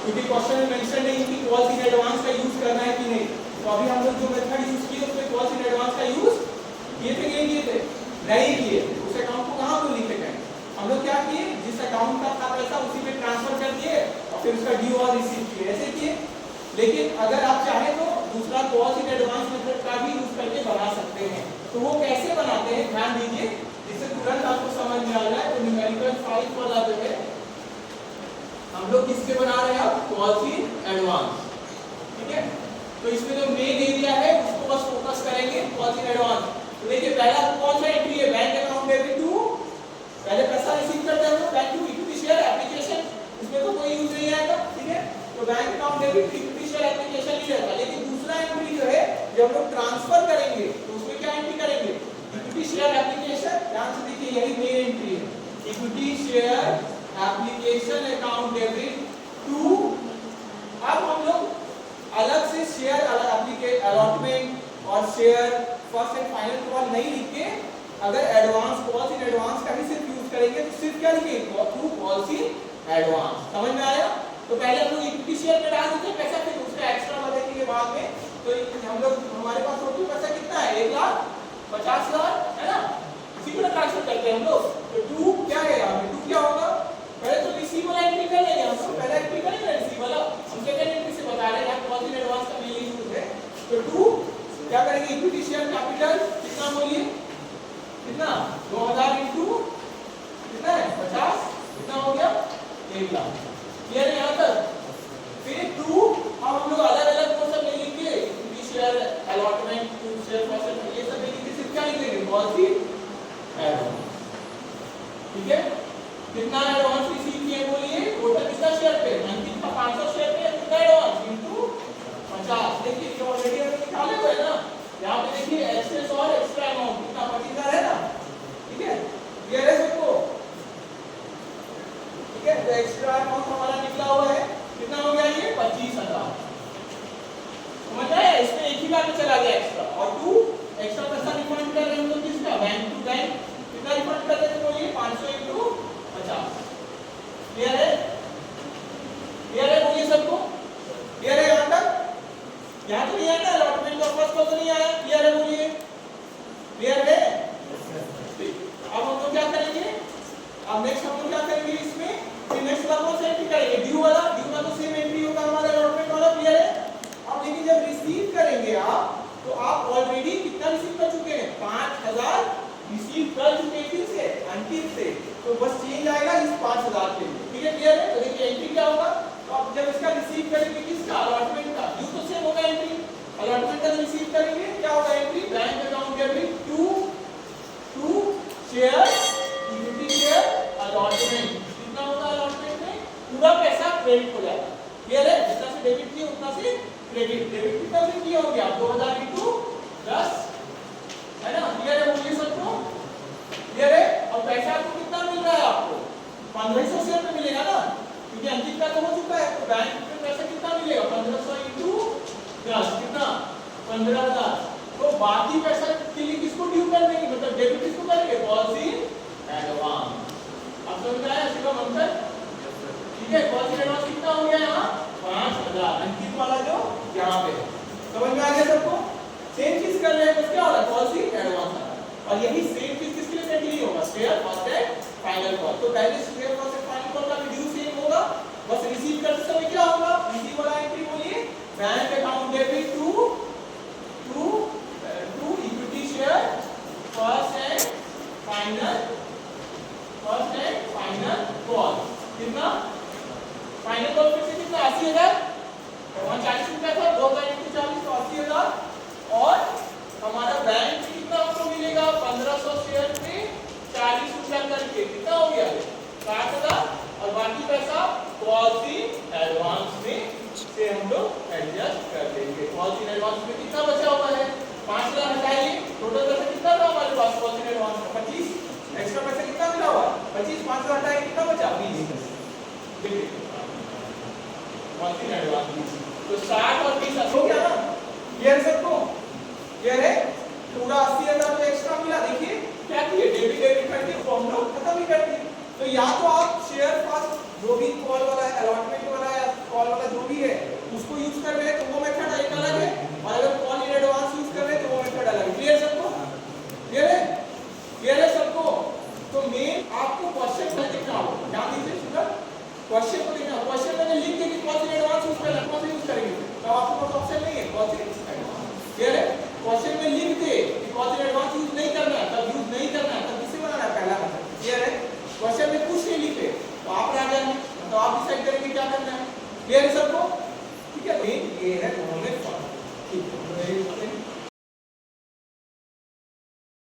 क्योंकि क्वेश्चन में मेंशन नहीं कि कॉल्स इन एडवांस का यूज करना है कि नहीं। तो अभी हम लोग जो मेथड यूज किए उसमें कॉल्स इन एडवांस का यूज किए थे नहीं किए थे, नहीं किए थे। उस अकाउंट को कहां पे लिखे गए, हम लोग क्या किए, जिस अकाउंट का था पैसा उसी में ट्रांसफर कर दिए और फिर उसका ड्यू और रिसीव किए, ऐसे किए। लेकिन अगर आप चाहे तो दूसरा कॉल्स इन एडवांस मेथड का भी यूज करके बना सकते हैं। तो वो कैसे बनाते हैं ध्यान दीजिए, जिससे तुरंत आपको समझ में आ जाए। तो न्यूमेरिकल 5 वाला जो है हम लोग किसके बना रहे हैं, अब कॉल्स इन एडवांस, ठीक है। तो इसमें जो मेन एरिया है उसको बस फोकस करेंगे, कॉल्स इन एडवांस। तो देखिए पहला कौन सा एंट्री है, बैंक अकाउंट डेबिट टू, पहले पैसा रिसीव करते हैं हम लोग bank to equity share application, इसमें तो कोई यूज नहीं आएगा, ठीक है। तो bank account debit to equity share application ही रहता। लेकिन दूसरा एंट्री जो है जब हम लोग ट्रांसफर करेंगे तो उसमें क्या एंट्री करेंगे, इक्विटी शेयर एप्लीकेशन। ध्यान से देखिए यही मेन एंट्री है, equity share application account debit to. अब हम लोग अलग से शेयर अलॉटमेंट और share first and final call नहीं लिख के अगर एडवांस कॉल्स इन एडवांस का ही सिर्फ यूज करेंगे तो सिर्फ क्या लिखेंगे, थ्रू कॉल्स इन एडवांस। समझ में आया। तो पहले हम लोग इक्विटी शेयर में डाल देते हैं पैसा, फिर उसका एक्स्ट्रा बचेंगे के बाद में। तो हम लोग हमारे पास टोटल पैसा कितना है, 1,50,000 है ना, इसी को ट्रांसफर करते हैं हम लोग। तो टू क्या है यहाँ पे, टू क्या होगा, पहले तो रिसीव वाला एंट्री कर लेंगे हम लोग, पहला एंट्री करेंगे रिसीव वाला, हम सेकंड एंट्री से बता रहे हैं यहाँ कॉल्स इन एडवांस का मेनली यूज है। तो टू क्या करेंगे, इक्विटी शेयर कैपिटल कितना बोलिए, कितना 2000 इनटू कितना है 50, कितना हो गया 1 लाख। क्लियर है यहाँ तक। फिर टू हम लोग अलग अलग वो सब नहीं लिखेंगे, equity share allotment to share first ये सब नहीं लिखेंगे, सिर्फ क्या लिखेंगे, कॉल्स इन एडवांस, ठीक है। कितना एडवांस रिसीव किए बोलिए, टोटल कितना शेयर पे, अंकित का 500 शेयर पे कितना एडवांस इनटू 50। देखिए ये ऑलरेडी हमने निकाले हुए हैं ना, यहाँ पे देखिए एक्सेस और एक्स्ट्रा अमाउंट कितना 25,000 है ना, ठीक है। क्लियर है सबको, ठीक है। तो एक्स्ट्रा अमाउंट हमारा निकला हुआ है, कितना हो गया ये 25,000। समझ आया, इसमें एक ही बार में चला गया एक्स्ट्रा। और टू एक्स्ट्रा पैसा रिफंड कर रहे हैं हम लोग किसका, बैंक टू बैंक, कितना रिफंड कर रहे थे बोलिए 500 इनटू 50। क्लियर है, क्लियर है बोलिए सबको, क्लियर है यहाँ तक। यहाँ तो नहीं आया ना, अलॉटमेंट का फर्स्ट तो नहीं आया, क्लियर है बोलिए, क्लियर है। अब हम लोग क्या करेंगे, अब नेक्स्ट हम लोग क्या करेंगे इसमें, फिर नेक्स्ट वाला कौन सा एंट्री करेंगे, ड्यू वाला। ड्यू का तो सेम एंट्री होगा हमारा अलॉटमेंट वाला, क्लियर है। अब लेकिन जब रिसीव करेंगे आप, तो आप ऑलरेडी कितना रिसीव कर चुके हैं, 5,000 रिसीव कर चुके हैं फिर से अंकित से, तो बस चेंज आएगा इस 5,000 के लिए, ठीक है। क्लियर है। तो देखिए एंट्री क्या होगा, तो अब जब इसका रिसीव करेंगे किसका, अलॉटमेंट का, ड्यू तो सेम होगा एंट्री, अलॉटमेंट का रिसीव करेंगे क्या होगा entry, bank account debit to share equity share allotment. कितना होगा अलॉटमेंट में, पूरा पैसा क्रेडिट हो जाएगा। क्लियर है, जितना से डेबिट किया उतना से क्रेडिट, डेबिट कितना से किया हो गया 2000 इनटू 10 है ना। क्लियर है बोलिए सबको, क्लियर है। और पैसा आपको कितना मिल रहा है, आपको 1500 शेयर पे मिलेगा ना, क्योंकि अंकित का तो हो चुका है। तो बैंक में पैसा कितना मिलेगा 1500 इनटू 10 कितना 15,000। तो बाकी पैसा के लिए किसको ड्यू कर देंगे, मतलब डेबिट किसको करेंगे, कॉल्स इन एडवांस। अब समझ में आया इसका मतलब, ठीक है। कॉल्स इन एडवांस कितना हो गया यहाँ 5,000, अंकित वाला जो यहाँ पे समझ में आ गया सबको। सेम चीज कर रहे हैं, बस क्या हो रहा है कॉल्स इन एडवांस आ रहा है। और यही सेम चीज किसके लिए सेट नहीं होगा, share first and final call. तो पहले share first and final call का ड्यू सेम होगा, बस रिसीव करते समय क्या होगा, रिसीव वाला एंट्री बोलिए bank account debit to equity share first and final call. कितना फाइनल कॉल फिर से कितना 80,000, 40 रुपया था, 2000 इनटू 40 तो 80,000। और हमारा बैंक कितना आपको मिलेगा 1500 शेयर पे 40 रुपया करके, कितना हो गया 60,000। और बाकी पैसा कॉल्स इन एडवांस में से हम लोग एडजस्ट कर देंगे। कॉल्स इन एडवांस में कितना बचा हुआ है 5,000 हटाइए, टोटल पैसा कितना था हमारे पास कॉल्स इन एडवांस में 25, एक्स्ट्रा पैसा कितना मिला हुआ 25, 5,000 हटाइए कितना बचा 20। देखिए कॉल्स इन एडवांस तो 60 और 20 हो गया ना। क्लियर सबको, क्लियर है। पूरा 80,000 तो एक्स्ट्रा मिला। देखिए क्या किए, डेबिट करके फॉर्म लोग खत्म ही कर दिए। तो या तो आप शेयर फर्स्ट जो भी कॉल वाला है अलॉटमेंट वाला है कॉल वाला आपको क्वेश्चन में लिखना होगा, ध्यान दीजिए स्टूडेंट, क्वेश्चन को लिखना, क्वेश्चन में लिख के कि कौन सी एडवांस यूज करना है, कौन सा यूज करेंगे, तो आपके पास ऑप्शन नहीं है कौन सी एडवांस, क्लियर है? क्वेश्चन में लिख दे कि कौन सी एडवांस यूज नहीं करना है, तब यूज नहीं करना है, तब किसे बनाना है, पहला मेथड, क्लियर है? क्वेश्चन में कुछ नहीं लिखे तो आप राजा हैं, तो आप डिसाइड करेंगे क्या करना है, क्लियर है सबको? ठीक है, ये है दोनों में फर्क, ठीक है।